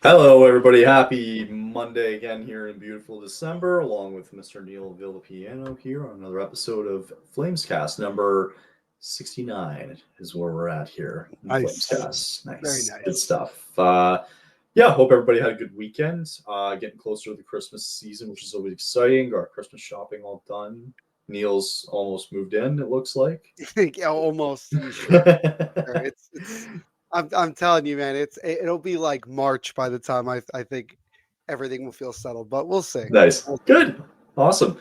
Hello, everybody. Happy Monday again here in beautiful December, along with Mr. Neil Villapiano here on another episode of Flamescast. Number 69 is where we're at here in the Nice. Flamescast. Very Nice. Good nice. stuff. Yeah, hope everybody had a good weekend. Getting closer to the Christmas season, which is always exciting. Got our Christmas shopping all done. Neil's almost moved in, it looks like. Yeah, almost. It's. I'm telling you, man. It'll be like March by the time I think everything will feel settled, but we'll see. Nice. We'll see. Good. Awesome.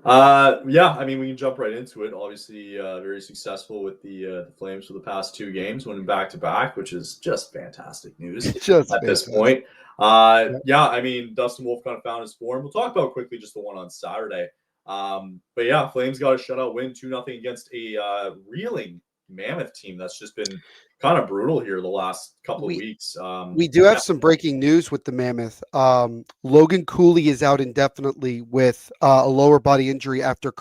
Yeah, I mean, we can jump right into it. Obviously, very successful with the Flames for the past two games, winning back to back, which is just fantastic news Just at this fantastic. point. Yeah. Yeah, I mean, Dustin Wolf kind of found his form. We'll talk about quickly just the one on Saturday. But yeah, Flames got a shutout win, 2-0 against a reeling Mammoth team that's just been kind of brutal here the last couple of We weeks. we do Yeah. have some breaking news with the Mammoth. Logan Cooley is out indefinitely with a lower body injury after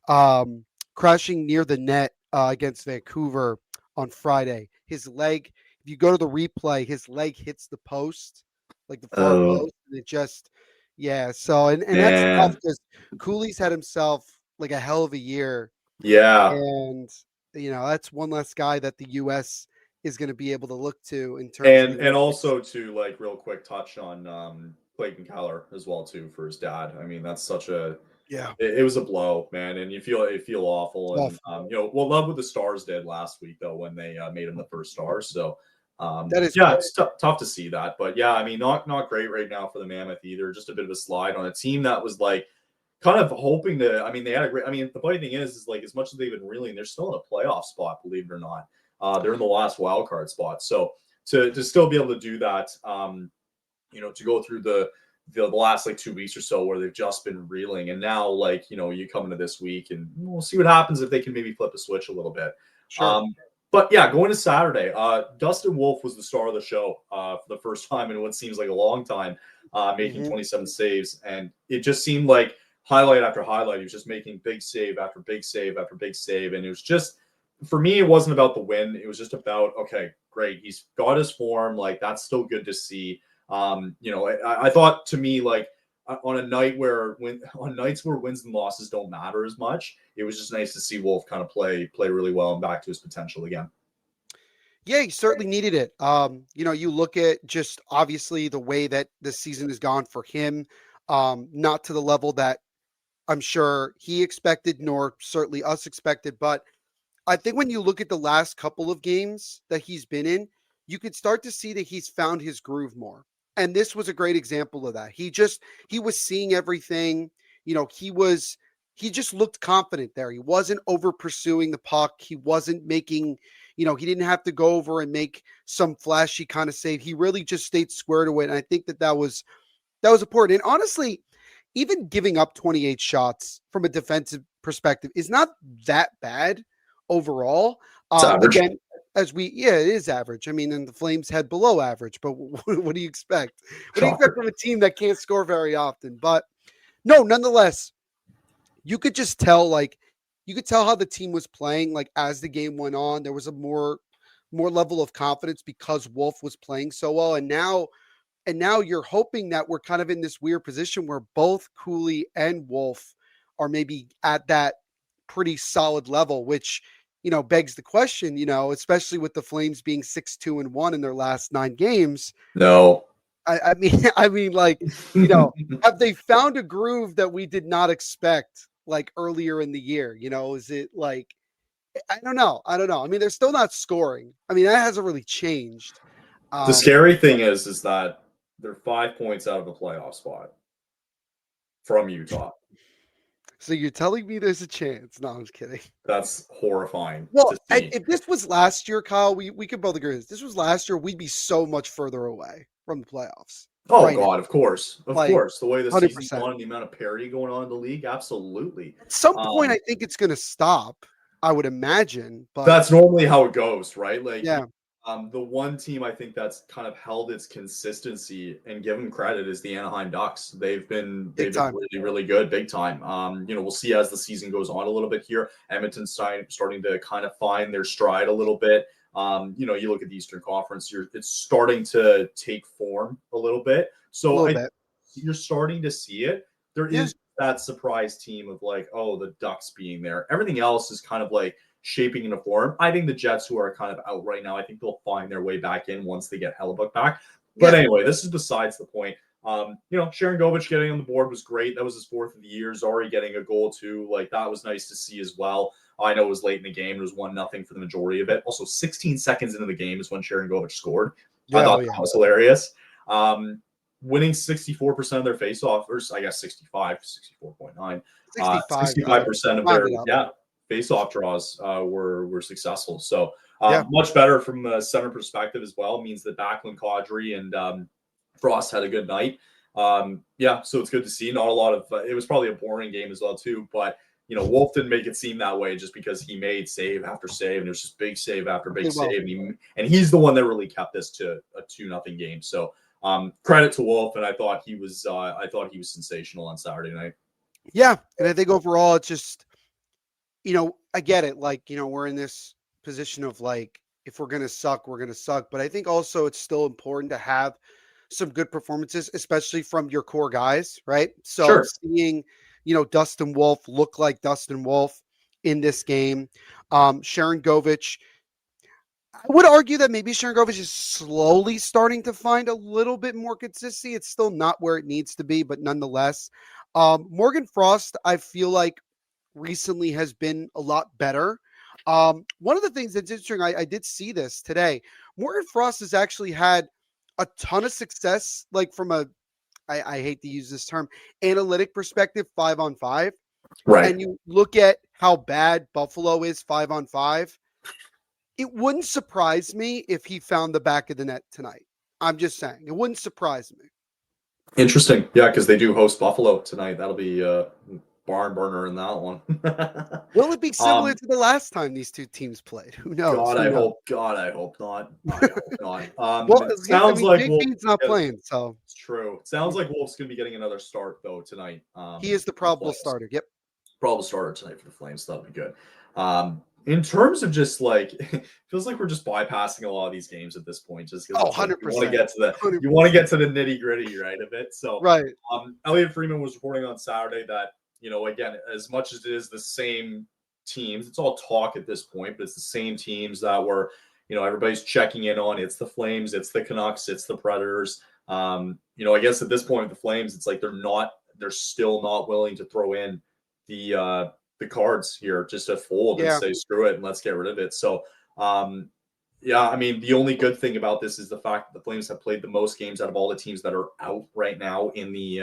um, crashing near the net against Vancouver on Friday. His leg, if you go to the replay, his leg hits the post, like the far Oh, post, and it just, yeah. So, and that's tough man. because Cooley's had himself like a hell of a year, Yeah. and that's one less guy that the U.S. is going to be able to look to in terms of the And Olympics. also to like real quick touch on Clayton Keller as well too for his dad. I mean that's such a Yeah, it was a blow, man, and you feel it's awful. And awful. well, love what the Stars did last week though when they made him the first star. So That is yeah, great. it's tough to see that, but yeah, I mean not great right now for the Mammoth either. Just a bit of a slide on a team that was like kind of hoping to. I mean they had a great. I mean the funny thing is like as much as they've been reeling, they're still in a playoff spot, believe it or not. They're in the last wild card spot, so to still be able to do that, to go through the last like 2 weeks or so where they've just been reeling, and now like you come into this week and we'll see what happens if they can maybe flip a switch a little bit. Sure. But yeah, going to Saturday, Dustin Wolf was the star of the show for the first time in what seems like a long time, making Hmm. 27 saves, and it just seemed like highlight after highlight, he was just making big save after big save after big save, and it was just for me, it wasn't about the win. It was just about, okay, great. He's got his form. Like, that's still good to see. I thought to me, like, on a night where on nights where wins and losses don't matter as much, it was just nice to see Wolf kind of play really well and back to his potential again. Yeah, he certainly needed it. You look at just obviously the way that the season has gone for him, not to the level that I'm sure he expected, nor certainly us expected. But I think when you look at the last couple of games that he's been in, you could start to see that he's found his groove more. And this was a great example of that. He was seeing everything. He just looked confident there. He wasn't over pursuing the puck. He wasn't making, he didn't have to go over and make some flashy kind of save. He really just stayed square to it. And I think that was important. And honestly, even giving up 28 shots from a defensive perspective is not that bad overall. It's average. Again, yeah, it is average. I mean, and the Flames had below average, but what do you expect? What do you expect Shocker. from a team that can't score very often? But no, nonetheless, you could just tell, like, you could tell how the team was playing. Like as the game went on, there was a more level of confidence because Wolf was playing so well, and now you're hoping that we're kind of in this weird position where both Cooley and Wolf are maybe at that pretty solid level, which begs the question, especially with the Flames being 6-2-1 in their last 9 games. No. I mean, like, have they found a groove that we did not expect like earlier in the year? Is it like I don't know. I don't know. I mean, they're still not scoring. I mean, that hasn't really changed. The Um, scary thing is that they're 5 points out of a playoff spot from Utah. so you're telling me there's a chance? No, I'm just kidding. That's horrifying Well, to see. if this was last year, Kyle, we could both agree with this. This was last year, we'd be so much further away from the playoffs Oh right now. God, of course, of Like course. The way the season's 100%. gone and the amount of parity going on in the league, absolutely. At some point, Um, I think it's going to stop, I would imagine. But that's normally how it goes, right? Like, yeah, the one team I think that's kind of held its consistency and given credit is the Anaheim Ducks. big They've been time. really really good, big time. We'll see as the season goes on a little bit here. Edmonton's starting to kind of find their stride a little bit. You look at the Eastern Conference, it's starting to take form a little bit. A So little bit. you're starting to see it. There Yeah. is that surprise team of like, oh, the Ducks being there. Everything else is kind of like shaping into form. I think the Jets, who are kind of out right now, I think they'll find their way back in once they get Hellebuck back. But anyway, this is besides the point. Sharon Govich getting on the board was great. That was his fourth of the year. Zari getting a goal too. Like, that was nice to see as well. I know it was late in the game. It was 1-0 for the majority of it. Also, 16 seconds into the game is when Sharon Govich scored. I thought that was hilarious. Winning 64% of their face-off, or I guess 64.9. 65% of their face-off draws were successful. So much better from a center perspective as well. It means that Backlund, Kadri, and Frost had a good night. So it's good to see. Not a lot of it was probably a boring game as well too, but Wolf didn't make it seem that way just because he made save after save, and it was just big save after big save, and he's the one that really kept this to a 2-0 game. So credit to Wolf, and I thought he was sensational on Saturday night. Yeah, and I think overall it's just, I get it. Like, we're in this position of like, if we're gonna suck, we're gonna suck. But I think also it's still important to have some good performances, especially from your core guys, right? So seeing, Dustin Wolf look like Dustin Wolf in this game. Sharon Govich, I would argue that maybe Sharon Govich is slowly starting to find a little bit more consistency. It's still not where it needs to be, but nonetheless. Morgan Frost, I feel like recently has been a lot better. One of the things that's interesting, I did see this today. Morgan Frost has actually had a ton of success, like from I hate to use this term, analytic perspective, 5-on-5. Right. And you look at how bad Buffalo is 5-on-5. It wouldn't surprise me if he found the back of the net tonight. I'm just saying. It wouldn't surprise me. Interesting. Yeah, because they do host Buffalo tonight. That'll be barn burner in that one. Will it be similar to the last time these two teams played? Who knows? God, I hope not. I hope not. Well, sounds like JP's not playing, so it's true. It sounds like Wolf's going to be getting another start though tonight. He is the probable starter. Yep, probable starter tonight for the Flames. So that'll be good. In terms of just like, it feels like we're just bypassing a lot of these games at this point, just because 100%. You want to get to the nitty gritty, right, of it. So, right. Elliot Freeman was reporting on Saturday that again, as much as it is the same teams, it's all talk at this point, but it's the same teams that were, everybody's checking in on. It's the Flames, it's the Canucks, it's the Predators. I guess at this point, the Flames, it's like they're still not willing to throw in the cards here just to fold and say screw it and let's get rid of it. So the only good thing about this is the fact that the Flames have played the most games out of all the teams that are out right now in the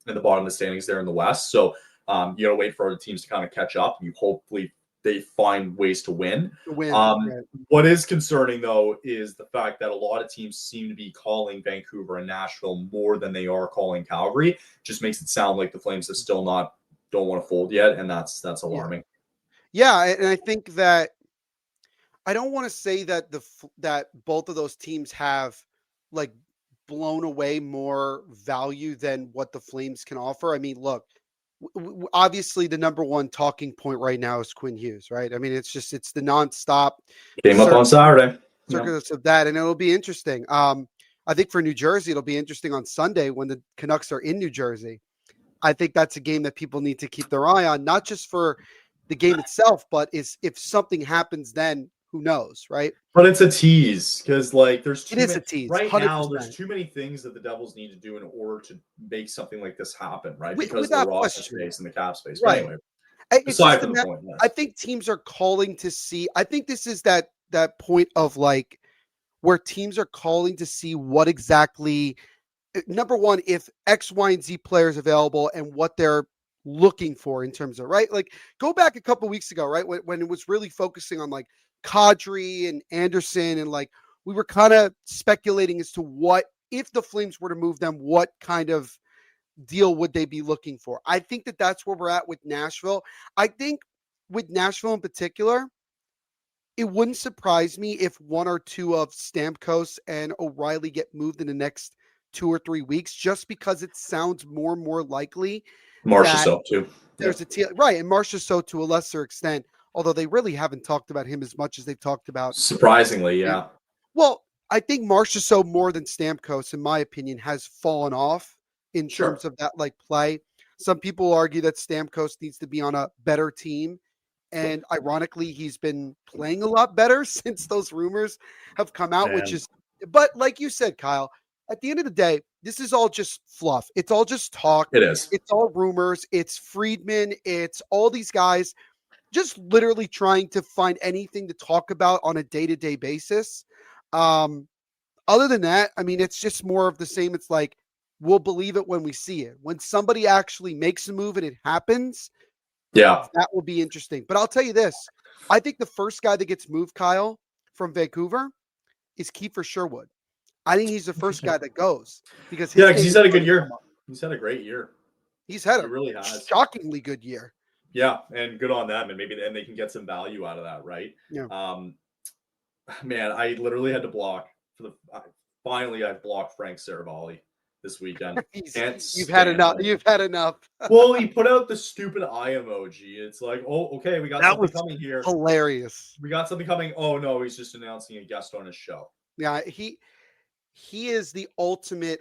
bottom of the standings there in the West. So you gotta wait for other teams to kind of catch up. You hopefully they find ways to win. What is concerning though is the fact that a lot of teams seem to be calling Vancouver and Nashville more than they are calling Calgary. Just makes it sound like the Flames have still don't want to fold yet, and that's alarming. Yeah, and I think that I don't want to say that that both of those teams have like blown away more value than what the Flames can offer. I mean, look, obviously the number one talking point right now is Quinn Hughes, right? I mean, it's the nonstop game up on Saturday. Circus of that, and it'll be interesting. I think for New Jersey, it'll be interesting on Sunday when the Canucks are in New Jersey. I think that's a game that people need to keep their eye on, not just for the game itself, but if something happens, then who knows, right? But it's a tease because there's it is a tease right 100%. Now. There's too many things that the Devils need to do in order to make something like this happen, right? Because of the roster space and the cap space. Right. But anyway, aside from the point, yes. I think teams are calling to see. I think this is that point of like where teams are calling to see what exactly. Number one, if X, Y, and Z players available and what they're looking for in terms of, right? Like go back a couple of weeks ago, right? When it was really focusing on like Kadri and Anderson and like we were kind of speculating as to what, if the Flames were to move them, what kind of deal would they be looking for? I think that that's where we're at with Nashville. I think with Nashville in particular, it wouldn't surprise me if one or two of Stamkos and O'Reilly get moved in the next 2 or 3 weeks, just because it sounds more and more likely. Marcia so too. There's a team, right, and Marcia so to a lesser extent. although they really haven't talked about him as much as they've talked about. Surprisingly, yeah. Well, I think Marchessault more than Stamkos, in my opinion, has fallen off in Sure. terms of that like play. Some people argue that Stamkos needs to be on a better team. And ironically, he's been playing a lot better since those rumors have come out, which Man. is, but like you said, Kyle, at the end of the day, this is all just fluff. It's all just talk. It is. It's all rumors. It's Friedman. It's all these guys just literally trying to find anything to talk about on a day-to-day basis. Other than that, I mean, it's just more of the same. It's like, we'll believe it when we see it. When somebody actually makes a move and it happens, Yeah. that will be interesting. But I'll tell you this. I think the first guy that gets moved, Kyle, from Vancouver is Kiefer Sherwood. I think he's the first guy that goes because his Yeah, because name he's is had a going good to come year. up. He's had a great year. He's had He a really has. shockingly good year. Yeah, and good on them. And maybe then they can get some value out of that, right? Yeah. Man, I literally had to block for the. Finally, I've blocked Frank Saravalli this weekend. You've had enough. Him. You've had enough. Well, he put out the stupid eye emoji. It's like, oh, okay, we got That something was coming here. hilarious. We got something coming. Oh no, he's just announcing a guest on his show. Yeah, he is the ultimate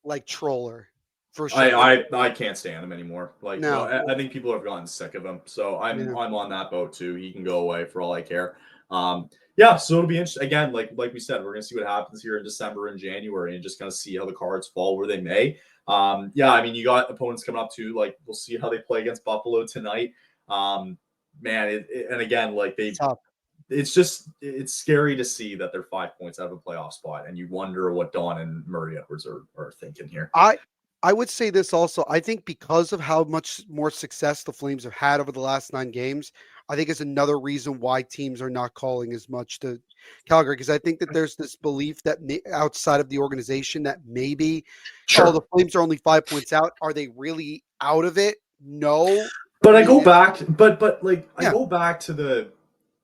like troller for sure. I can't stand him anymore. Like, No. I think people have gotten sick of him. So I'm on that boat too. He can go away for all I care. Yeah, so it'll be interesting. Again, like we said, we're gonna see what happens here in December and January, and just kind of see how the cards fall where they may. Yeah, I mean, you got opponents coming up too. Like, we'll see how they play against Buffalo tonight. Man, and again, like it's scary to see that they're 5 points out of a playoff spot, and you wonder what Don and Murray Edwards are thinking here. I would say this also. I think because of how much more success the Flames have had over the last 9 games, I think is another reason why teams are not calling as much to Calgary. Because I think that there's this belief that outside of the organization that maybe, oh, the Flames are only 5 points out. Are they really out of it? No. But I go back, I Yeah. go back to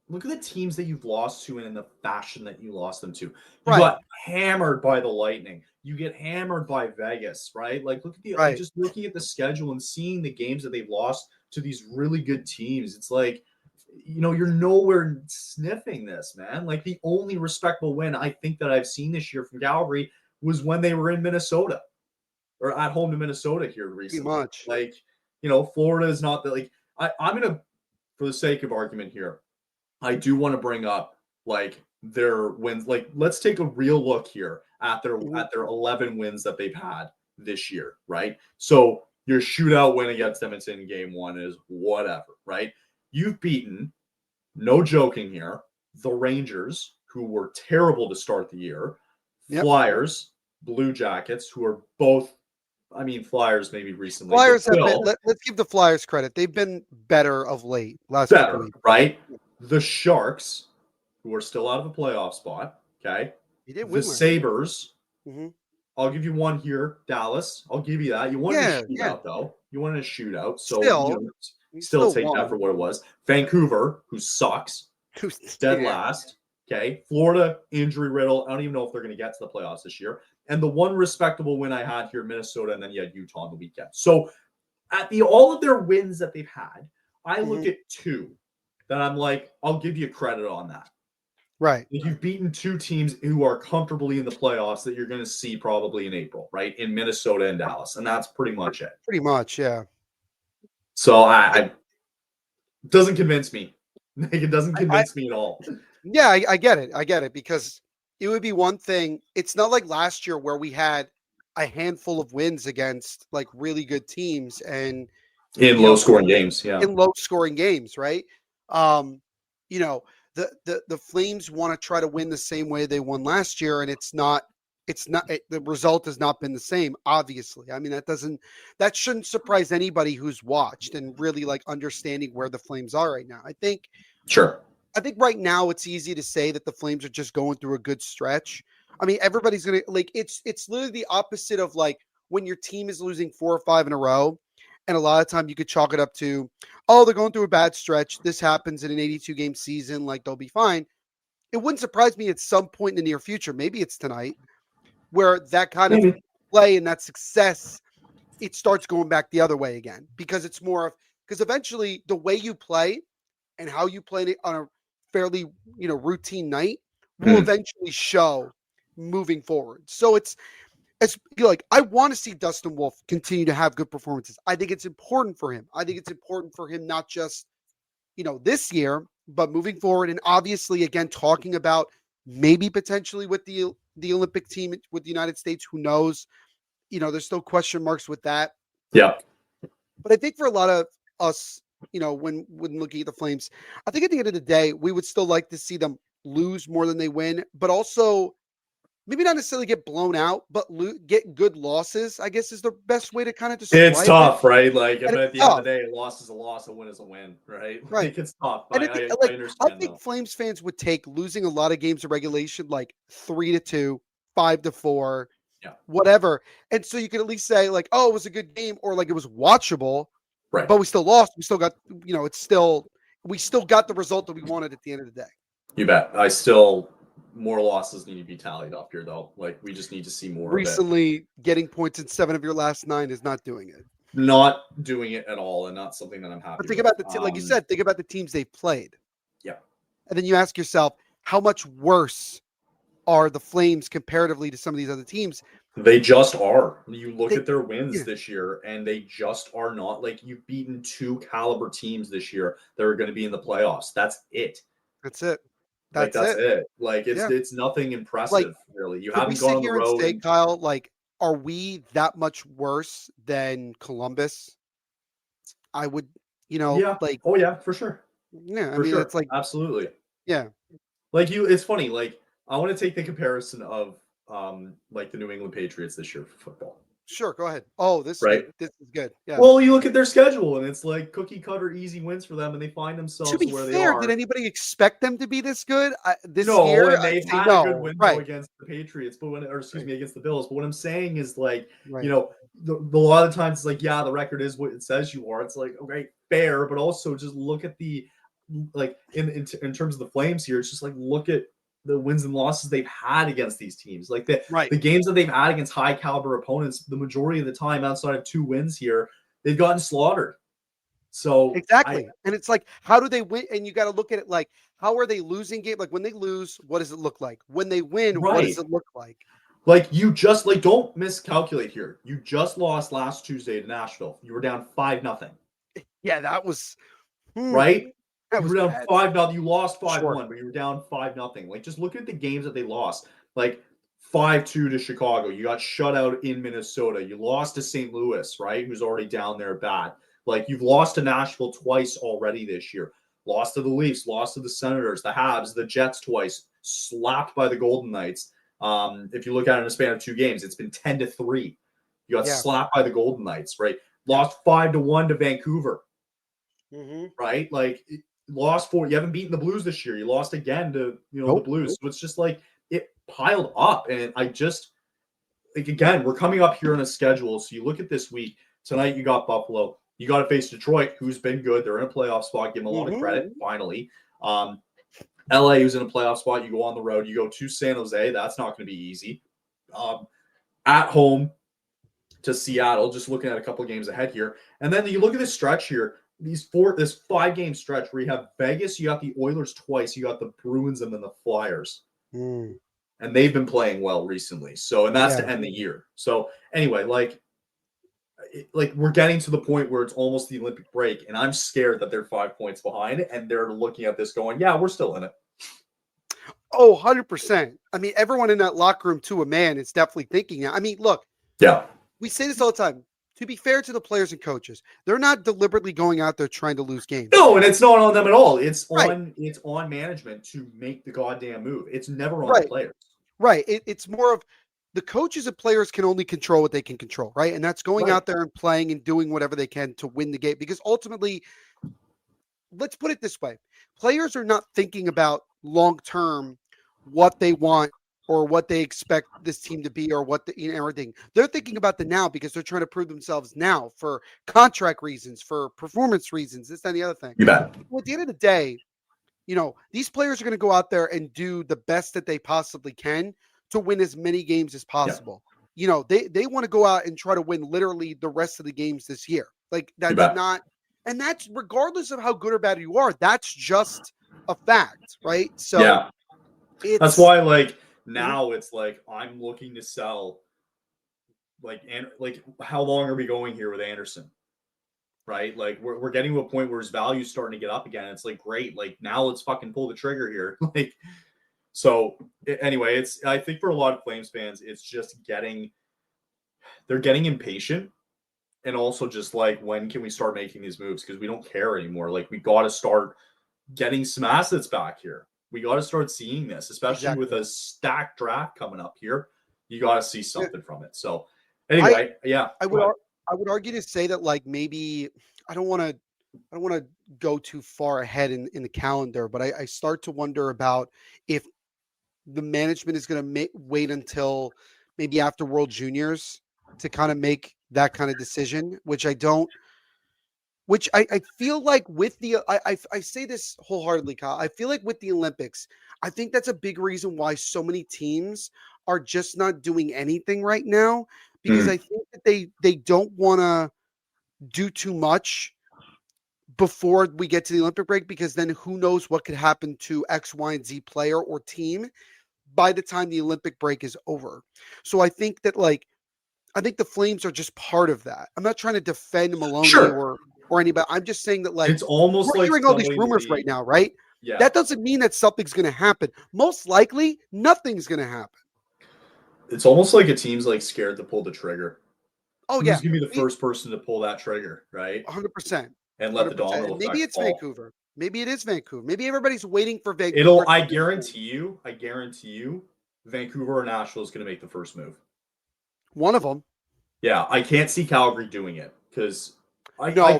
look at the teams that you've lost to and in the fashion that you lost them to. You got hammered by the Lightning. You get hammered by Vegas, right? Like, look at just looking at the schedule and seeing the games that they've lost to these really good teams. It's like, you're nowhere sniffing this, man. Like, the only respectable win I think that I've seen this year from Calgary was when they were in Minnesota or at home to Minnesota here recently. Pretty much. Like, Florida is not that. Like, I'm going to, for the sake of argument here, I do want to bring up like their wins. Like, let's take a real look here at their 11 wins that they've had this year, right? So your shootout win against Edmonton in game 1 is whatever, right? You've beaten, no joking here, the Rangers, who were terrible to start the year, Flyers, Blue Jackets, who are both. I mean, Flyers maybe recently. Flyers have been. Let's give the Flyers credit. They've been better of late. Better, right? The Sharks, who are still out of a playoff spot. Okay. The Sabres. Mm-hmm. I'll give you one here. Dallas. I'll give you that. You wanted a shootout, though. You wanted a shootout. So still take that for what it was. Vancouver, who sucks. Dead last. Okay. Florida, injury riddle. I don't even know if they're going to get to the playoffs this year. And the one respectable win I had here, Minnesota, and then you had Utah on the weekend. So at all of their wins that they've had, I look at 2 that I'm like, I'll give you credit on that. Right. You've beaten 2 teams who are comfortably in the playoffs that you're going to see probably in April, right? In Minnesota and Dallas. And that's pretty much it. Pretty much, yeah. So it doesn't convince me. It doesn't convince me at all. Yeah, I get it. I get it because it would be one thing. It's not like last year where we had a handful of wins against like really good teams and in low scoring games. Yeah. In low scoring games, right? The Flames want to try to win the same way they won last year, and the result has not been the same, obviously. I mean, that shouldn't surprise anybody who's watched and really like understanding where the Flames are right now. I think right now it's easy to say that the Flames are just going through a good stretch. I mean, everybody's going to like, it's literally the opposite of like when your team is losing 4 or 5 in a row. And a lot of time you could chalk it up to, oh, they're going through a bad stretch. This happens in an 82-game season. Like, they'll be fine. It wouldn't surprise me at some point in the near future, maybe it's tonight, where that kind of play and that success, it starts going back the other way again. Because it's more of, because eventually the way you play and how you play it on a fairly, routine night will eventually show moving forward. So it's like, I want to see Dustin Wolf continue to have good performances. I think it's important for him. I think it's important for him, not just, this year, but moving forward. And obviously, again, talking about maybe potentially with the Olympic team with the United States, who knows? There's still question marks with that. Yeah. But I think for a lot of us, when looking at the Flames, I think at the end of the day, we would still like to see them lose more than they win, but also maybe not necessarily get blown out, but get good losses, I guess, is the best way to kind of describe it. It's tough, right? Like, but at the end of tough. the day, a loss is a loss, a win is a win, right? Right. Like, it's tough. And I understand. I think Flames fans would take losing a lot of games of regulation, like 3-2, 5-4, whatever. And so you could at least say, like, oh, it was a good game, or like it was watchable, right? But we still lost. We still got, we still got the result that we wanted at the end of the day. You bet. More losses need to be tallied up here, though. Like, we just need to see more. Recently, getting points in 7 of your last 9 is not doing it. Not doing it at all, and not something that I'm happy. But think about like you said, think about the teams they've played. Yeah. And then you ask yourself, how much worse are the Flames comparatively to some of these other teams? They just are. You look at their wins this year, and they just are not. Like, you've beaten 2 caliber teams this year that are going to be in the playoffs. That's it. That's it. That's it. Like, it's nothing impressive, really. You haven't gone on the road. And say, Kyle, like, are we that much worse than Columbus? I would, like. Oh, yeah, for sure. Yeah, I mean, it's like. Absolutely. Yeah. Like, it's funny. Like, I want to take the comparison of, like, the New England Patriots this year for football. Sure, go ahead. Oh, this is good. Yeah. Well, you look at their schedule, and it's like cookie cutter, easy wins for them, and they find themselves to be where fair, they are. Did anybody expect them to be this good this no, year? And they've had a good win against the Patriots, but against the Bills. But what I'm saying is, like, the lot of times it's like, yeah, the record is what it says you are. It's like, okay, fair, but also just look at the, like, in terms of the Flames here, it's just like, look at the wins and losses they've had against these teams. Like, the games that they've had against high caliber opponents, the majority of the time, outside of 2 wins here, they've gotten slaughtered. So exactly. And it's like, how do they win? And you got to look at it like, how are they losing game? Like, when they lose, what does it look like? When they win, what does it look like? Like, you just, like, don't miscalculate here. You just lost last Tuesday to Nashville. You were down 5-0. Yeah, that was right. That you was were down bad. 5-0. You lost 5-1, but you were down 5-0. Like, just look at the games that they lost. Like, 5-2 to Chicago. You got shut out in Minnesota. You lost to St. Louis, right? Who's already down there bad. Like, you've lost to Nashville twice already this year. Lost to the Leafs, lost to the Senators, the Habs, the Jets twice, slapped by the Golden Knights. If you look at it in a span of 2 games, it's been 10-3. You got slapped by the Golden Knights, right? Lost 5-1 to Vancouver, right? Like, lost 4. You haven't beaten the Blues this year. You lost again to the Blues. So it's just like it piled up, and I just like, again, we're coming up here on a schedule. So you look at this week. Tonight you got Buffalo. You got to face Detroit, who's been good. They're in a playoff spot. Give them a lot of credit. Finally, LA, who's in a playoff spot. You go on the road. You go to San Jose. That's not going to be easy. At home to Seattle. Just looking at a couple of games ahead here, and then you look at this stretch here. This 5-game stretch where you have Vegas, you got the Oilers twice, you got the Bruins, and then the Flyers. And they've been playing well recently. So, and that's to end the year. So anyway, like we're getting to the point where it's almost the Olympic break, and I'm scared that they're 5 points behind, and they're looking at this going, yeah, we're still in it. Oh, 100%. I mean, everyone in that locker room, to a man, is definitely thinking. I mean, look. Yeah. We say this all the time. To be fair to the players and coaches, they're not deliberately going out there trying to lose games. No, and it's not on them at all. It's on management to make the goddamn move. It's never on the players. Right. It's more of the coaches and players can only control what they can control, right? And that's going out there and playing and doing whatever they can to win the game. Because ultimately, let's put it this way. Players are not thinking about long-term what they want or what they expect this team to be, or what everything. They're thinking about the now because they're trying to prove themselves now for contract reasons, for performance reasons, this and the other thing. You bet. Well, at the end of the day, these players are going to go out there and do the best that they possibly can to win as many games as possible. Yeah. They want to go out and try to win literally the rest of the games this year. Like, that's not, And that's regardless of how good or bad you are. That's just a fact, right? So Yeah. That's it's why, like, Mhm. now it's like I'm looking to sell. Like, how long are we going here with Anderson? Right? Like, we're getting to a point where his value's starting to get up again. It's like, great. Like, now let's fucking pull the trigger here. Like, so anyway, it's, I think for a lot of Flames fans, it's just they're getting impatient, and also just like, when can we start making these moves? Because we don't care anymore. Like, we got to start getting some assets back here. We got to start seeing this, especially with exactly. a stacked draft coming up here. You got to see Yeah. something from it. So I anyway, yeah, I go would ahead. I would argue to say that like maybe I don't want to go too far ahead in the calendar, but I start to wonder about if the management is going to wait until maybe after World Juniors to kind of make that kind of decision, which I feel like with I say this wholeheartedly, Kyle. I feel like with the Olympics, I think that's a big reason why so many teams are just not doing anything right now because Mm, I think that they don't want to do too much before we get to the Olympic break because then who knows what could happen to X, Y, and Z player or team by the time the Olympic break is over. So I think the Flames are just part of that. I'm not trying to defend Maloney sure. or anybody. I'm just saying that It's we're almost like hearing all these somebody in the rumors right league. now, right? Yeah. That doesn't mean that something's going to happen. Most likely, nothing's going to happen. It's almost like a team's like scared to pull the trigger. Oh Who's yeah, gonna be the first person to pull that trigger, right? 100%, And let the 100%. domino And maybe effect it's fall. Vancouver. Maybe it is Vancouver. Maybe everybody's waiting for It'll, Vancouver to I make a move. guarantee you, Vancouver or Nashville is gonna make the first move. One of them. Yeah, I can't see Calgary doing it because No,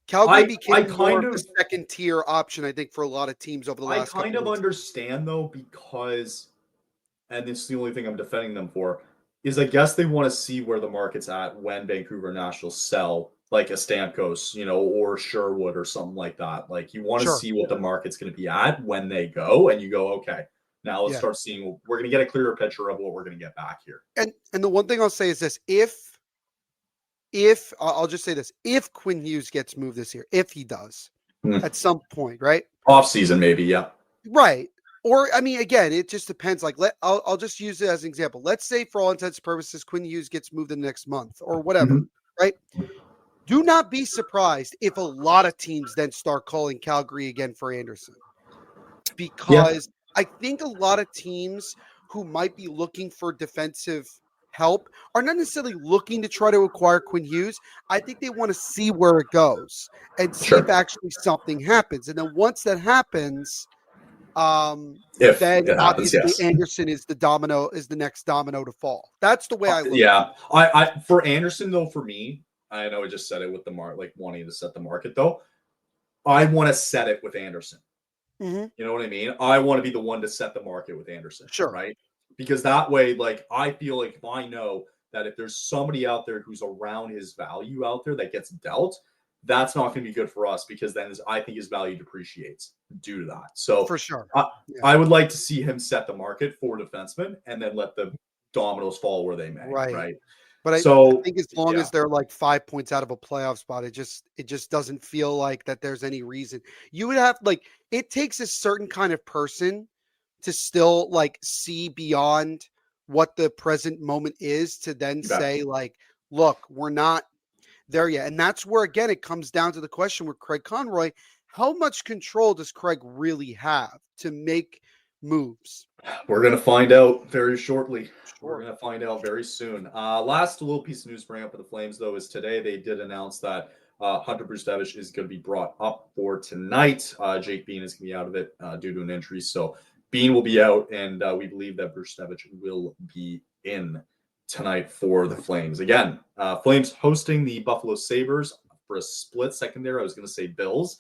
Calgary I became more kind of the of second tier option, I think, for a lot of teams over the I last kind couple of weeks. understand though, because, and this is the only thing I'm defending them for, is I guess they want to see where the market's at when Vancouver and Nashville sell like a Stamkos, or Sherwood or something like that. Like, you want to Sure. see what the market's going to be at when they go, and you go, okay, now let's Yeah. start seeing. We're going to get a clearer picture of what we're going to get back here. And the one thing I'll say is this: if I'll just say this, if Quinn Hughes gets moved this year, if he does Mm. at some point, right? Off season, maybe, yeah. Right. Or I mean, again, it just depends. Like, I'll just use it as an example. Let's say, for all intents and purposes, Quinn Hughes gets moved in the next month or whatever, Mhm. right? Do not be surprised if a lot of teams then start calling Calgary again for Anderson, Yeah, because I think a lot of teams who might be looking for defensive help are not necessarily looking to try to acquire Quinn Hughes. I think they want to see where it goes and see if sure. actually something happens. And then once that happens, If then it happens, obviously yes. Anderson is the next domino to fall. That's the way I look at Yeah, I for Anderson though, for me, I know I just said it with the like wanting to set the market though. I want to set it with Anderson. it. You know what I mean? I want to be the one to set the market with Anderson, Sure, right? Because that way, like, I feel like if I know that if there's somebody out there who's around his value out there that gets dealt, that's not going to be good for us, because then I think his value depreciates due to that. So for sure. I, Yeah, I would like to see him set the market for defensemen and then let the dominoes fall where they may, right. right? But I So think as long yeah, as they're like 5 points out of a playoff spot, it just doesn't feel like that there's any reason. You would have like it takes a certain kind of person to still like see beyond what the present moment is to then you bet. say like, look, we're not there yet. And that's where again it comes down to the question with Craig Conroy, how much control does Craig really have to make moves? We're going to find out very shortly. We're Sure. going to find out very soon. Last little piece of news to bring up for the Flames, though, is today they did announce that Hunter Brustevich is going to be brought up for tonight. Jake Bean is going to be out of it due to an injury. So Bean will be out, and we believe that Brustevich will be in tonight for the Flames. Again, Flames hosting the Buffalo Sabres for a split second there. I was going to say Bills.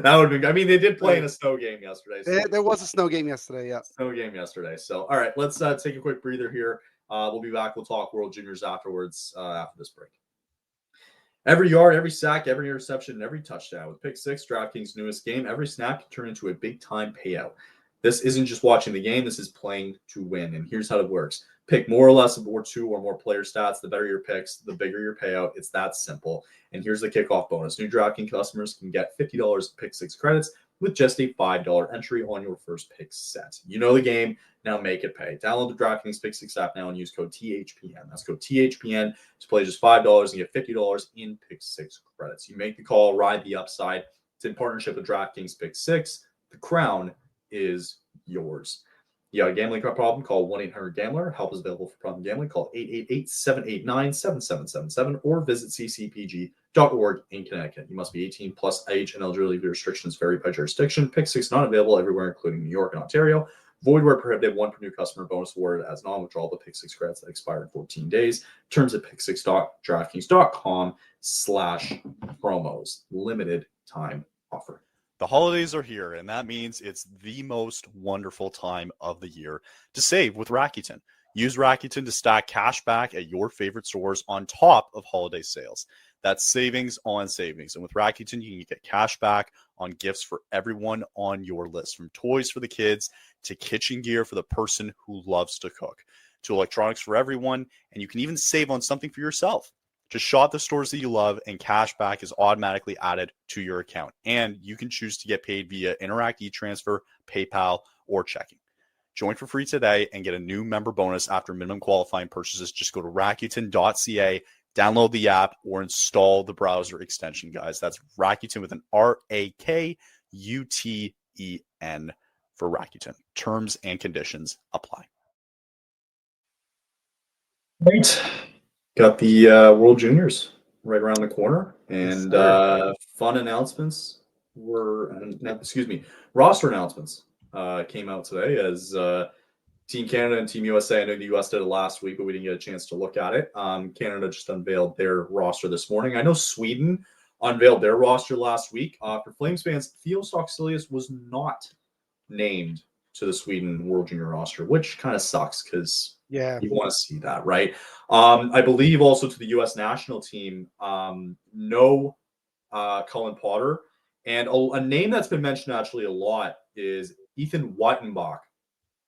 That would be. I mean, they did play in Right. a snow game yesterday. There was a snow game yesterday. Yeah. Snow game yesterday. So, all right, let's take a quick breather here. We'll be back. We'll talk World Juniors afterwards after this break. Every yard, every sack, every interception, and every touchdown with Pick Six, DraftKings' newest game. Every snap can turn into a big time payout. This isn't just watching the game. This is playing to win. And here's how it works. Pick more or less or two or more player stats. The better your picks, the bigger your payout. It's that simple. And here's the kickoff bonus. New DraftKings customers can get $50 pick six credits with just a $5 entry on your first pick set. You know the game. Now make it pay. Download the DraftKings Pick 6 app now and use code THPN. That's code THPN to play just $5 and get $50 in Pick 6 credits. You make the call, ride the upside. It's in partnership with DraftKings Pick 6. The crown is yours. You got a gambling problem? Call 1-800-GAMBLER. Help is available for problem gambling. Call 888-789-7777 or visit ccpg.org in Connecticut. You must be 18 plus age and eligibility restrictions vary by jurisdiction. Pick 6 not available everywhere, including New York and Ontario. Void where prohibited. One per new customer. Bonus awarded as non-withdrawable Pick 6 credits that expire in 14 days. Terms at pick6.draftkings.com/promos. Limited time offer. The holidays are here, and that means it's the most wonderful time of the year to save with Rakuten. Use Rakuten to stack cash back at your favorite stores on top of holiday sales. That's savings on savings. And with Rakuten, you can get cash back on gifts for everyone on your list, from toys for the kids to kitchen gear for the person who loves to cook, to electronics for everyone, and you can even save on something for yourself. Just shop the stores that you love, and cash back is automatically added to your account. And you can choose to get paid via Interact e-Transfer, PayPal, or checking. Join for free today and get a new member bonus after minimum qualifying purchases. Just go to Rakuten.ca, download the app, or install the browser extension, guys. That's Rakuten with an Rakuten for Rakuten. Terms and conditions apply. Right. Got the World Juniors right around the corner, and fun announcements roster announcements came out today as Team Canada and Team USA. I know the US did it last week, but we didn't get a chance to look at it. Canada just unveiled their roster this morning. I know Sweden unveiled their roster last week. For Flames fans, Theo Stocksilius was not named to the Sweden World Junior roster, which kind of sucks because you want to see that, right? I believe also to the U.S. national team, no Cullen Potter. And a name that's been mentioned actually a lot is Ethan Wattenbach,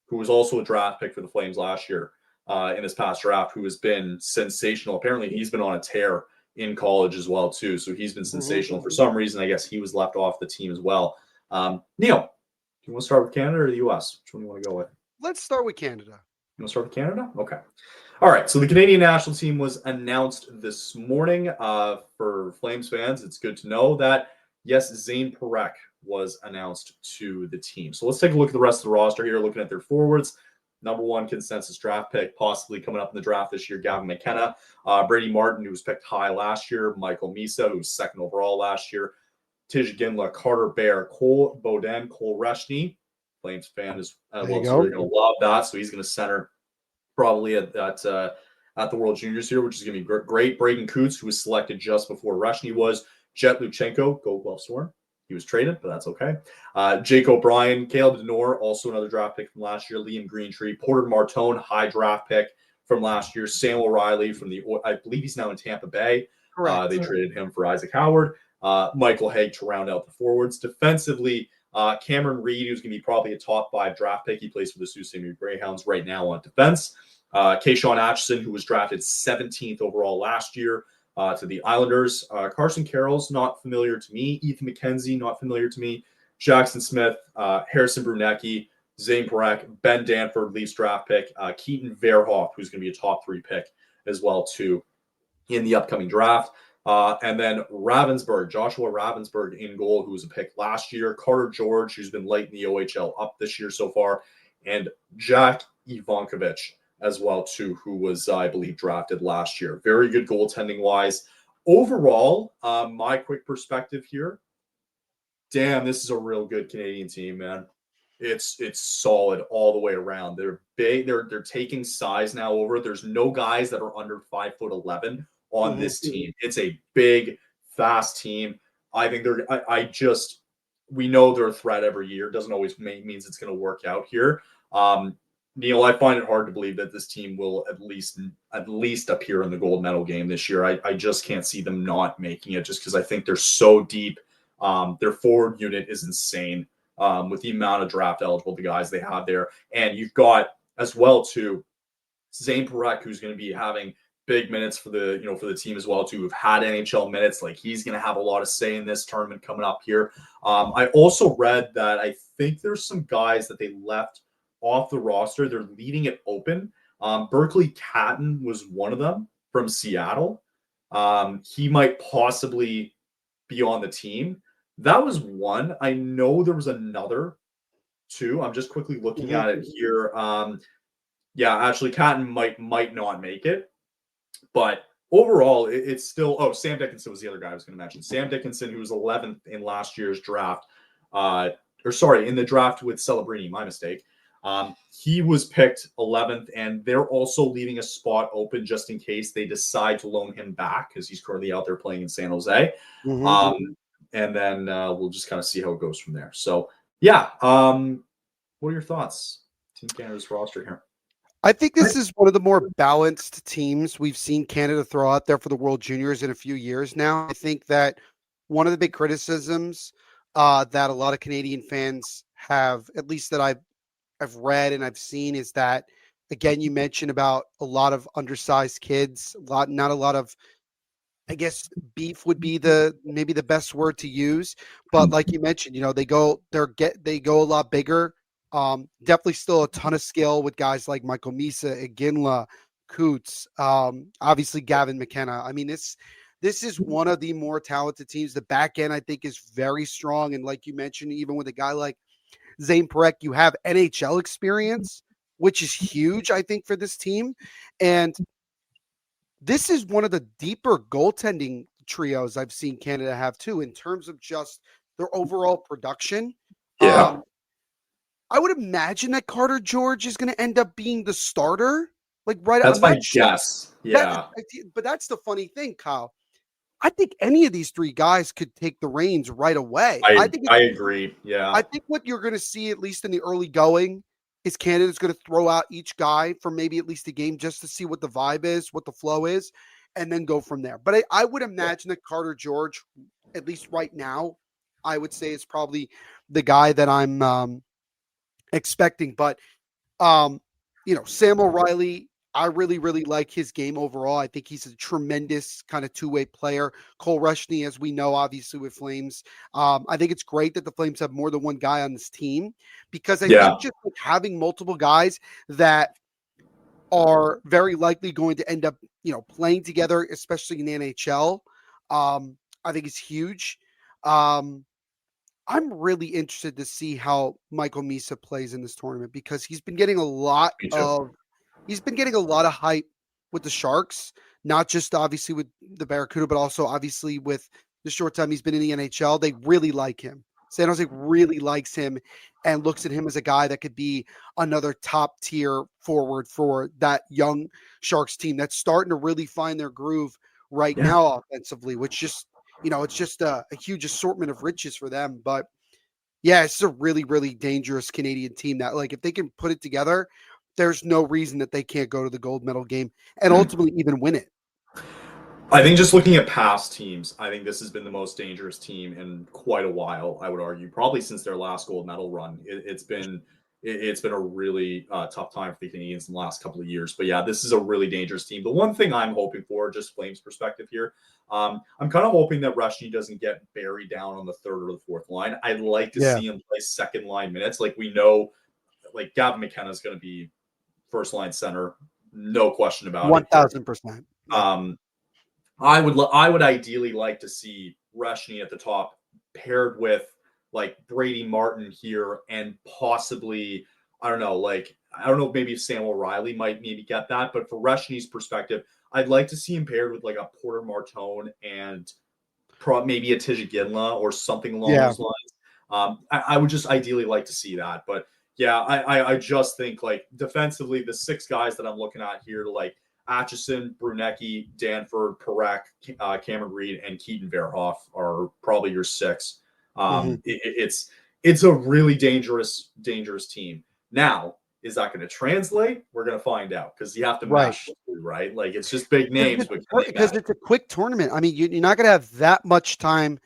who was also a draft pick for the Flames last year in this past draft, who has been sensational. Apparently, he's been on a tear in college as well, too. So he's been sensational. For some reason, I guess he was left off the team as well. Neil, do you want to start with Canada or the U.S.? Which one do you want to go with? Let's start with Canada. You want to start with Canada? Okay. All right. So the Canadian national team was announced this morning. For Flames fans, it's good to know that, yes, Zane Parekh was announced to the team. So let's take a look at the rest of the roster here, looking at their forwards. Number one consensus draft pick, possibly coming up in the draft this year, Gavin McKenna. Brady Martin, who was picked high last year. Michael Misa, who was second overall last year. Tij Ginla, Carter Bear, Cole Beaudin, Cole Reshny. Flames fan is so they're going to love that. So he's going to center probably at the World Juniors here, which is going to be great. Braden Coots, who was selected just before Reshny was. Jet Luchenko, Gold Glove Swarm. He was traded, but that's okay. Jake O'Brien, Caleb Denore, also another draft pick from last year. Liam Greentree, Porter Martone, high draft pick from last year. Sam O'Reilly from I believe he's now in Tampa Bay. They traded him for Isaac Howard. Michael Haig to round out the forwards. Defensively, Cameron Reed, who's going to be probably a top 5 draft pick. He plays for the Sault Ste. Marie Greyhounds right now on defense. Kayshawn Atchison, who was drafted 17th overall last year to the Islanders. Carson Carroll's not familiar to me. Ethan McKenzie, not familiar to me. Jackson Smith, Harrison Brunecki, Zane Parekh, Ben Danford, Leafs draft pick. Keaton Verhoff, who's going to be a top 3 pick as well, too, in the upcoming draft. And then Joshua Ravensburg in goal, who was a pick last year. Carter George, who's been late in the OHL up this year so far. And Jack Ivankovic as well, too, who was, I believe, drafted last year. Very good goaltending-wise. Overall, my quick perspective here, damn, this is a real good Canadian team, man. It's solid all the way around. They're big. They're taking size now over. There's no guys that are under 5'11" on this team. It's a big, fast team. I think we know they're a threat every year. Doesn't always means it's going to work out here. Neil, I find it hard to believe that this team will at least appear in the gold medal game this year. I just can't see them not making it, just because I think they're so deep. Their forward unit is insane. with the amount of draft eligible the guys they have there. And you've got as well too Zane Parekh, who's going to be having big minutes for the team as well too, who've had NHL minutes. Like he's going to have a lot of say in this tournament coming up here. I also read that I think there's some guys that they left off the roster. They're leaving it open. Berkeley Catton was one of them from Seattle. He might possibly be on the team. That was one. I know there was another two. I'm just quickly looking at it here. Actually, Catton might not make it, but overall, it's still. Oh, Sam Dickinson was the other guy I was going to mention. Sam Dickinson, who was 11th in last year's draft, in the draft with Celebrini. My mistake. He was picked 11th, and they're also leaving a spot open just in case they decide to loan him back because he's currently out there playing in San Jose. And then we'll just kind of see how it goes from there. So, yeah. What are your thoughts? Team Canada's roster here. I think this is one of the more balanced teams we've seen Canada throw out there for the World Juniors in a few years now. I think that one of the big criticisms that a lot of Canadian fans have, at least that I've read and I've seen, is that, again, you mentioned about a lot of undersized kids, not a lot of, I guess beef would be maybe the best word to use, but like you mentioned, they go a lot bigger. Definitely still a ton of skill with guys like Michael Misa, Iginla, Coots, obviously Gavin McKenna. I mean, this is one of the more talented teams. The back end, I think, is very strong. And like you mentioned, even with a guy like Zane Parekh, you have NHL experience, which is huge, I think, for this team. And this is one of the deeper goaltending trios I've seen Canada have too, in terms of just their overall production. Yeah. I would imagine that Carter George is going to end up being the starter. Right. That's my guess. Yeah. But that's the funny thing, Kyle. I think any of these three guys could take the reins right away. I agree. Yeah. I think what you're going to see, at least in the early going, is Canada's going to throw out each guy for maybe at least a game just to see what the vibe is, what the flow is, and then go from there. But I would imagine that Carter George, at least right now, I would say is probably the guy that I'm expecting. But Sam O'Reilly, I really, really like his game overall. I think he's a tremendous kind of two-way player. Cole Rushney, as we know, obviously with Flames. I think it's great that the Flames have more than one guy on this team, because I think just having multiple guys that are very likely going to end up, playing together, especially in the NHL, I think is huge. I'm really interested to see how Michael Misa plays in this tournament, because he's been getting a lot of hype with the Sharks, not just obviously with the Barracuda, but also obviously with the short time he's been in the NHL. They really like him. San Jose really likes him and looks at him as a guy that could be another top tier forward for that young Sharks team that's starting to really find their groove right now offensively, which just, it's just a huge assortment of riches for them. But yeah, it's a really, really dangerous Canadian team that, if they can put it together, there's no reason that they can't go to the gold medal game and ultimately even win it. I think just looking at past teams, I think this has been the most dangerous team in quite a while, I would argue, probably since their last gold medal run. It's been a really tough time for the Canadians in the last couple of years. But yeah, this is a really dangerous team. The one thing I'm hoping for, just Flames perspective here, I'm kind of hoping that Rushney doesn't get buried down on the third or the fourth line. I'd like to see him play second line minutes. We know, Gavin McKenna is going to be first line center, no question about it. 1,000%. I would ideally like to see Rushney at the top paired with Brady Martin here, and possibly, I don't know, maybe Sam O'Reilly might maybe get that, but for Rushney's perspective, I'd like to see him paired with a Porter Martone and maybe a Ginla or something along those lines. I would just ideally like to see that, but yeah, I just think defensively, the six guys that I'm looking at here, Atchison, Brunecki, Danford, Parekh, Cameron Reed, and Keaton Verhoff are probably your six. It's a really dangerous team. Now, is that going to translate? We're going to find out, because you have to mesh, right? It's just big names. Because it's a quick tournament. I mean, you're not going to have that much time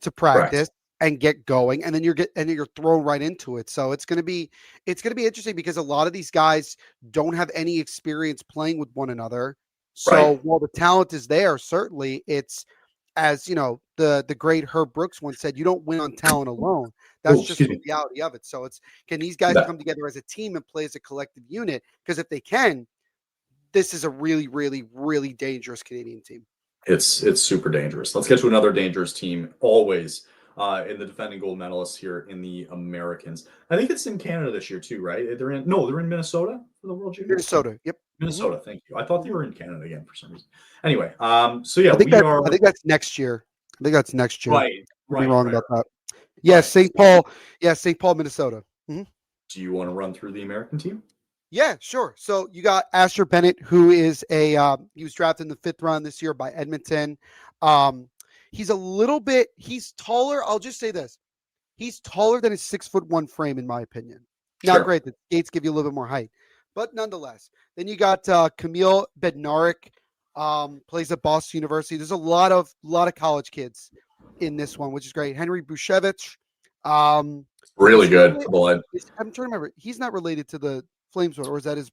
to practice. and get going, and then you're thrown right into it. So it's gonna be interesting because a lot of these guys don't have any experience playing with one another. So Right. while the talent is there, certainly it's, as you know, the great Herb Brooks once said, you don't win on talent alone. That's Oh, just excuse the me. reality of it. So it's, can these guys That, come together as a team and play as a collective unit? Because if they can, this is a really, really, really dangerous Canadian team. it's super dangerous. Let's get to another dangerous team always in the defending gold medalists here in the Americans. I think it's in Canada this year too, right? They're in Minnesota for the World Juniors. Minnesota. Yep. Mhm. Minnesota, thank you. I thought they Mhm. were in Canada again for some reason. Anyway, so yeah, I think we that are I think that's next year. I think that's next year. right, Could be right, wrong right, about that. Yes, right. St. Paul. Yeah, St. Paul, Minnesota. Mhm. Do you want to run through the American team? Yeah, sure. So you got Asher Bennett, who is he was drafted in the 5th round this year by Edmonton. He's taller. I'll just say this. He's taller than his 6'1" frame, in my opinion. Now, Sure. great, the skates give you a little bit more height, but nonetheless. Then you got Camille Bednarik, plays at Boston University. There's a lot of college kids in this one, which is great. Henry Bushevich, is Really he good related? blood. I'm trying to remember. He's not related to the Flameswood, or is that his?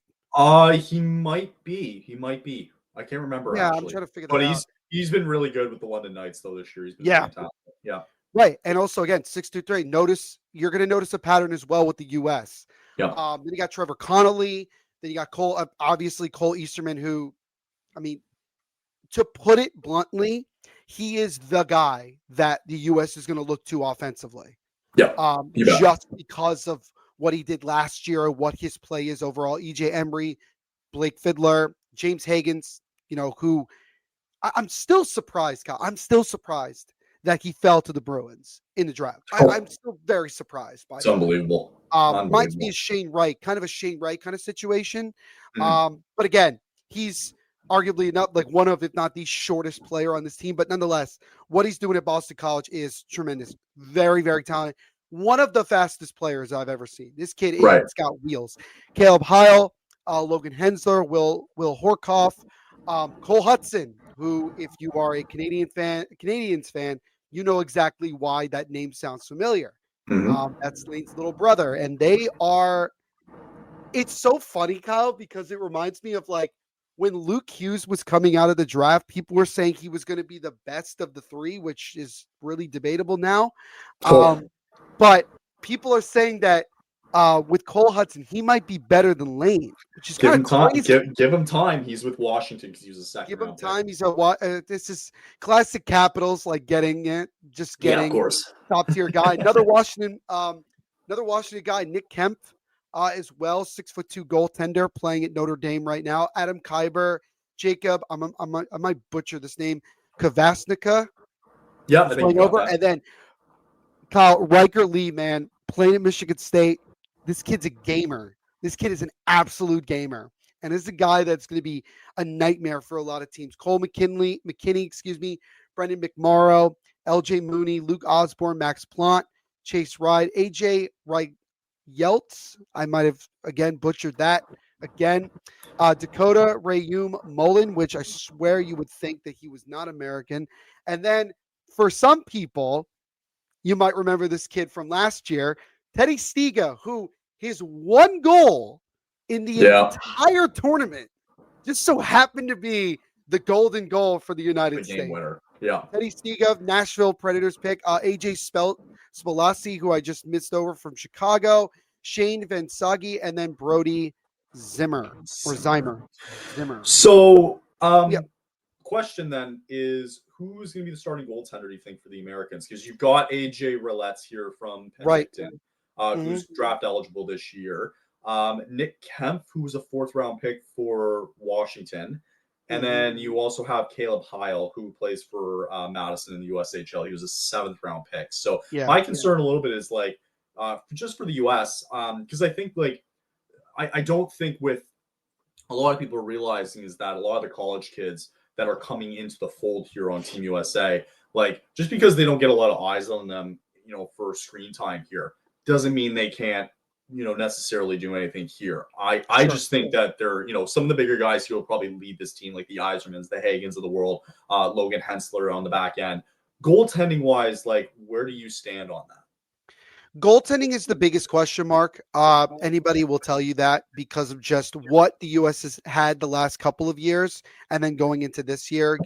He might be. He might be. I can't remember Yeah, I'm actually. trying to figure that But out. he's been really good with the London Knights though this year. He's been Yeah, fantastic. Yeah. right. And also, again, 6'3". You're going to notice a pattern as well with the U.S. Yeah. Then you got Trevor Connolly. Then you got Cole, obviously Cole Easterman, who, I mean, to put it bluntly, he is the guy that the U.S. is going to look to offensively. Yeah. You bet. Just because of what he did last year, what his play is overall. EJ Emery, Blake Fiddler, James Higgins, who I'm still surprised, Kyle. I'm still surprised that he fell to the Bruins in the draft. I'm still very surprised by It's that. unbelievable. Reminds me of Shane Wright, kind of a Shane Wright kind of situation. Mhm. But again, he's arguably not like one of, if not the shortest player on this team. But nonetheless, what he's doing at Boston College is tremendous. Very, very talented. One of the fastest players I've ever seen. This kid Right. is got wheels. Caleb Heil, Logan Hensler, Will Horkoff, Cole Hudson, who, if you are a Canadians fan, you know exactly why that name sounds familiar. Mhm. That's Lane's little brother. And they are, it's so funny, Kyle, because it reminds me of like when Luke Hughes was coming out of the draft, people were saying he was going to be the best of the three, which is really debatable now. But people are saying that with Cole Hudson, he might be better than Lane, which is Give kind of him time. crazy. Give him time. He's with Washington because he was a second Give him round pick. time. He's this is classic Capitals, like getting it, just Yeah, of getting course. top tier guy. Another Washington guy, Nick Kemp, as well, 6'2" goaltender playing at Notre Dame right now. Adam Kyber, Jacob, I might butcher this name, Kvasnica, Yeah, I who's think you playing got over, that. and then Kyle Riker Lee, man, playing at Michigan State. This kid's a gamer. This kid is an absolute gamer. And this is a guy that's going to be a nightmare for a lot of teams. Cole McKinney, Brendan McMorrow, LJ Mooney, Luke Osborne, Max Plant, Chase Ride, AJ Wright Yeltz. I might have, again, butchered that again. Dakota Rayum Mullen, which I swear you would think that he was not American. And then for some people, you might remember this kid from last year, Teddy Stiga, who his one goal in the entire tournament just so happened to be the golden goal for the United The game States. winner. Yeah. Teddy Stiga, Nashville Predators pick. AJ Spalasi, who I just missed over from Chicago. Shane Van Sagi, and then Brody Zimmer. So, Yep. question then is who's going to be the starting goaltender, do you think, for the Americans? Because you've got AJ Rillets here from Penticton, who's draft eligible this year. Nick Kemp, who was a 4th round pick for Washington. And then you also have Caleb Heil, who plays for Madison in the USHL. He was a 7th round pick. So my concern a little bit is like, just for the US, because I think like, I don't think with a lot of people are realizing is that a lot of the college kids that are coming into the fold here on Team USA, like just because they don't get a lot of eyes on them, for screen time here, doesn't mean they can't, necessarily do anything here. I just think that they're, some of the bigger guys who will probably lead this team, like the Eisermans, the Hagans of the world, Logan Hensler on the back end, goaltending wise, like where do you stand on that? Goaltending is the biggest question mark. Anybody will tell you that because of just what the U.S. has had the last couple of years, and then going into this year,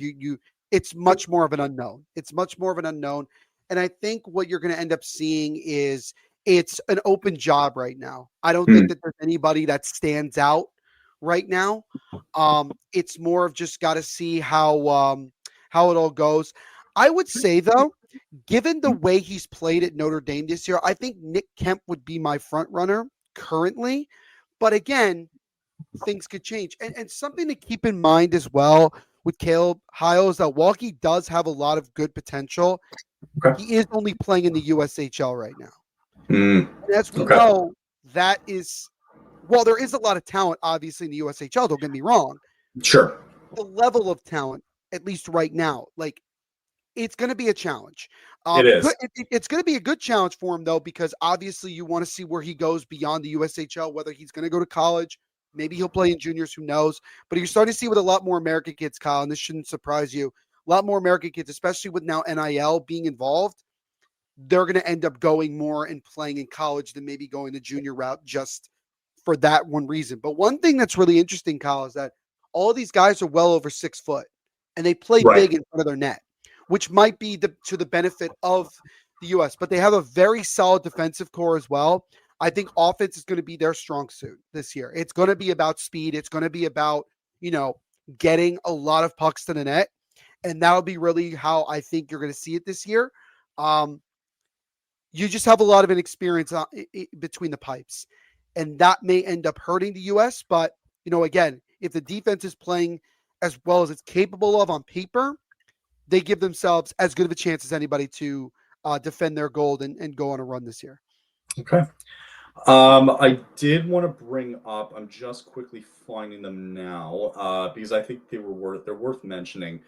it's much more of an unknown. It's much more of an unknown, and I think what you're going to end up seeing is it's an open job right now. I don't think that there's anybody that stands out right now. It's more of just got to see how it all goes. I would say though, given the way he's played at Notre Dame this year, I think Nick Kemp would be my front runner currently. But again, things could change. And something to keep in mind as well with Caleb Heil is that while he does have a lot of good potential, Okay. he is only playing in the USHL right now. Mm, And as we okay. know, that is, while there is a lot of talent, obviously, in the USHL, don't get me wrong, Sure. the level of talent, at least right now, like it's going to be a challenge. It is. It's going to be a good challenge for him, though, because obviously you want to see where he goes beyond the USHL, whether he's going to go to college. Maybe he'll play in juniors, who knows? But you're starting to see with a lot more American kids, Kyle, and this shouldn't surprise you. A lot more American kids, especially with now NIL being involved, they're going to end up going more and playing in college than maybe going the junior route just for that one reason. But one thing that's really interesting, Kyle, is that all of these guys are well over 6 foot and they play Right. big in front of their net, which might be to the benefit of the U.S. But they have a very solid defensive core as well. I think offense is going to be their strong suit this year. It's going to be about speed. It's going to be about, getting a lot of pucks to the net. And that'll be really how I think you're going to see it this year. You just have a lot of inexperience between the pipes. And that may end up hurting the U.S. But, again, if the defense is playing as well as it's capable of on paper, they give themselves as good of a chance as anybody to defend their gold and go on a run this year. Okay. I did want to bring up. I'm just quickly finding them now because I think they're worth mentioning.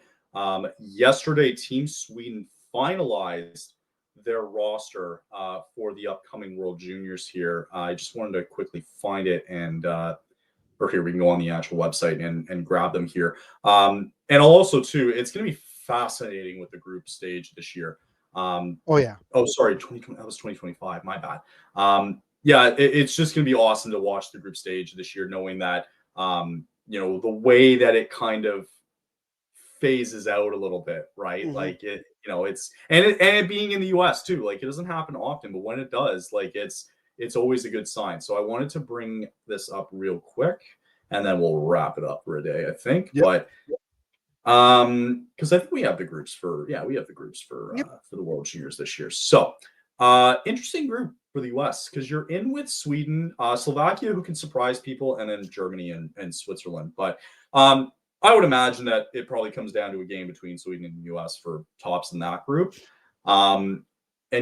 Yesterday, Team Sweden finalized their roster for the upcoming World Juniors here. I just wanted to quickly find it or here we can go on the actual website and grab them here. And also too, it's going to be fascinating with the group stage this year. Oh yeah. Oh, sorry, 2020. That was 2025. My bad. Yeah, it's just going to be awesome to watch the group stage this year, knowing that the way that it kind of phases out a little bit, right? Mm-hmm. Like it being in the US too. Like it doesn't happen often, but when it does, like it's always a good sign. So I wanted to bring this up real quick and then we'll wrap it up for a day, I think. Yep. But because I think we have the groups for the World Juniors this year. So interesting group for the US because you're in with Sweden, Slovakia, who can surprise people, and then Germany and Switzerland. But I would imagine that it probably comes down to a game between Sweden and the US for tops in that group. And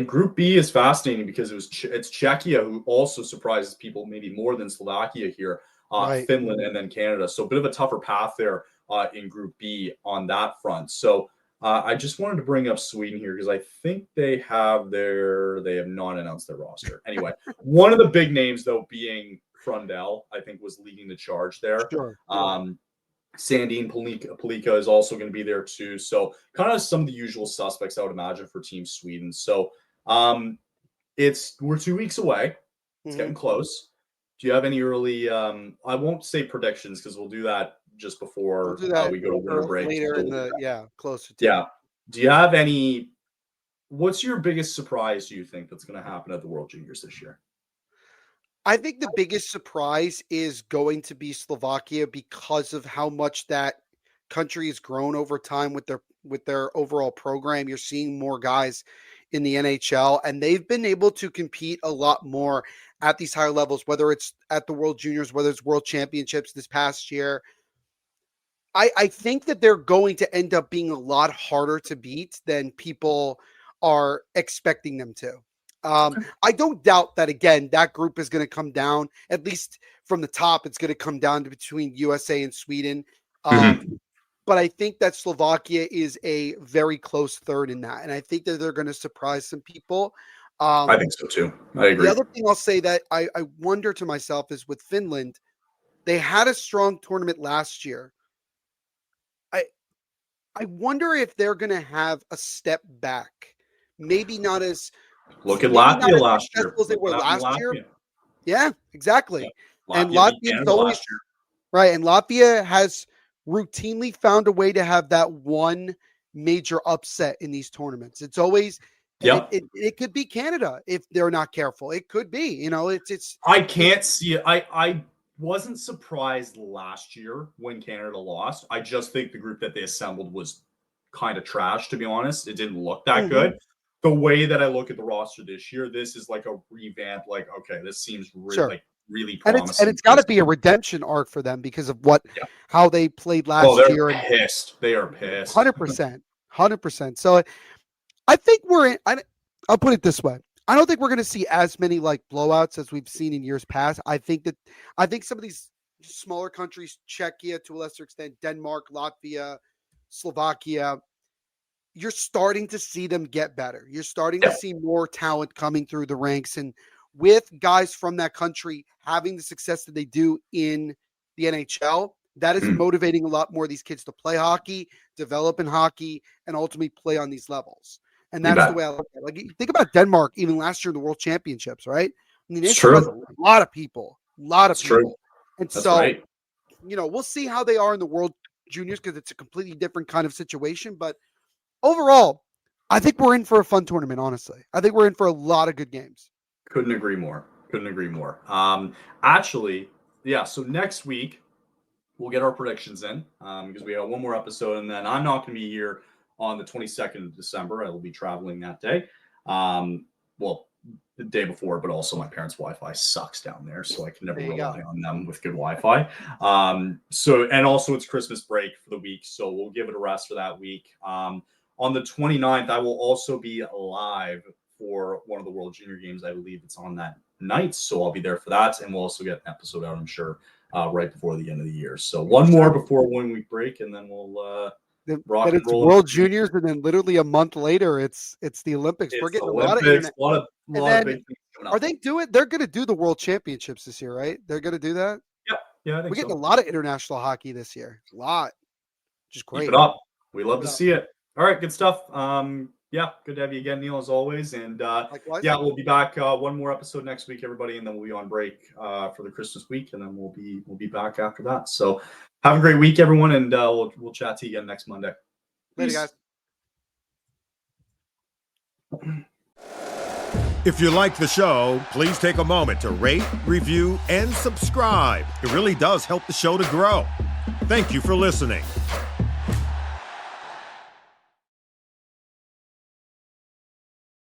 Group B is fascinating because it's Czechia who also surprises people maybe more than Slovakia here, Right. Finland, and then Canada. So a bit of a tougher path there in Group B on that front. So I just wanted to bring up Sweden here because I think they have not announced their roster. Anyway, one of the big names though being Frundell, I think was leading the charge there. Sure. Sandin Palika is also going to be there too. So kind of some of the usual suspects I would imagine for Team Sweden. So we're 2 weeks away. It's getting close. Do you have any early I won't say predictions because we'll do that just before we go to winter break. Later closer to. Yeah. Do you have what's your biggest surprise do you think that's going to happen at the World Juniors this year? I think the biggest surprise is going to be Slovakia because of how much that country has grown over time with their overall program. You're seeing more guys in the NHL, and they've been able to compete a lot more at these higher levels, whether it's at the World Juniors, whether it's World Championships this past year. I think that they're going to end up being a lot harder to beat than people are expecting them to. I don't doubt that, again, that group is going to come down, at least from the top, it's going to come down to between USA and Sweden. But I think that Slovakia is a very close third in that. And I think that they're going to surprise some people. I think so too. I agree. The other thing I'll say that I wonder to myself is with Finland, they had a strong tournament last year. I wonder if they're going to have a step back. Maybe not as Look at maybe not Latvia as last year. successful as they Look were what happened to last year. Latvia. Yeah, exactly. Yeah. And Latvia beat Latvia's Canada always last year. right. And Latvia has routinely found a way to have that one major upset in these tournaments. It's always, and Yep. it could be Canada if they're not careful. It could be, it's. I can't see it. I wasn't surprised last year when Canada lost. I just think the group that they assembled was kind of trash, to be honest. It didn't look that good. The way that I look at the roster this year, this is like a revamp. Like, okay, this seems really promising. And it's got to be a redemption arc for them because of how they played last year. They're pissed. They are pissed. 100%. So I think I'll put it this way. I don't think we're going to see as many like blowouts as we've seen in years past. I think some of these smaller countries, Czechia to a lesser extent, Denmark, Latvia, Slovakia, you're starting to see them get better. You're starting to see more talent coming through the ranks. And with guys from that country having the success that they do in the NHL, that is motivating a lot more of these kids to play hockey, develop in hockey, and ultimately play on these levels. And that's the way I look at it. Like, think about Denmark, even last year in the World Championships, right? I mean, they surprised a lot of people. True. And that's so, right. We'll see how they are in the World Juniors because it's a completely different kind of situation. But overall, I think we're in for a fun tournament, honestly. I think we're in for a lot of good games. Couldn't agree more. Actually, yeah, so next week, we'll get our predictions in because we have one more episode, and then I'm not going to be here on the 22nd of December. I will be traveling that day. Well, the day before, but also my parents' Wi-Fi sucks down there, so I can never rely on them with good Wi-Fi. And also it's Christmas break for the week, so we'll give it a rest for that week. On the 29th, I will also be live for one of the World Junior Games. I believe it's on that night, so I'll be there for that, and we'll also get an episode out, I'm sure, right before the end of the year. So one more before 1 week break, and then we'll rock and roll. World Juniors, and then literally a month later, it's the Olympics. We're getting a lot of internet. A lot of big things coming up. They're going to do the World Championships this year, right? They're going to do that. Yeah, I think we're getting a lot of international hockey this year. A lot, just great. Keep it up. We love to see it. All right, good stuff. Yeah, good to have you again, Neil, as always. And we'll be back one more episode next week, everybody, and then we'll be on break for the Christmas week, and then we'll be back after that. So have a great week, everyone, and we'll chat to you again next Monday. Later, guys. If you like the show, please take a moment to rate, review, and subscribe. It really does help the show to grow. Thank you for listening.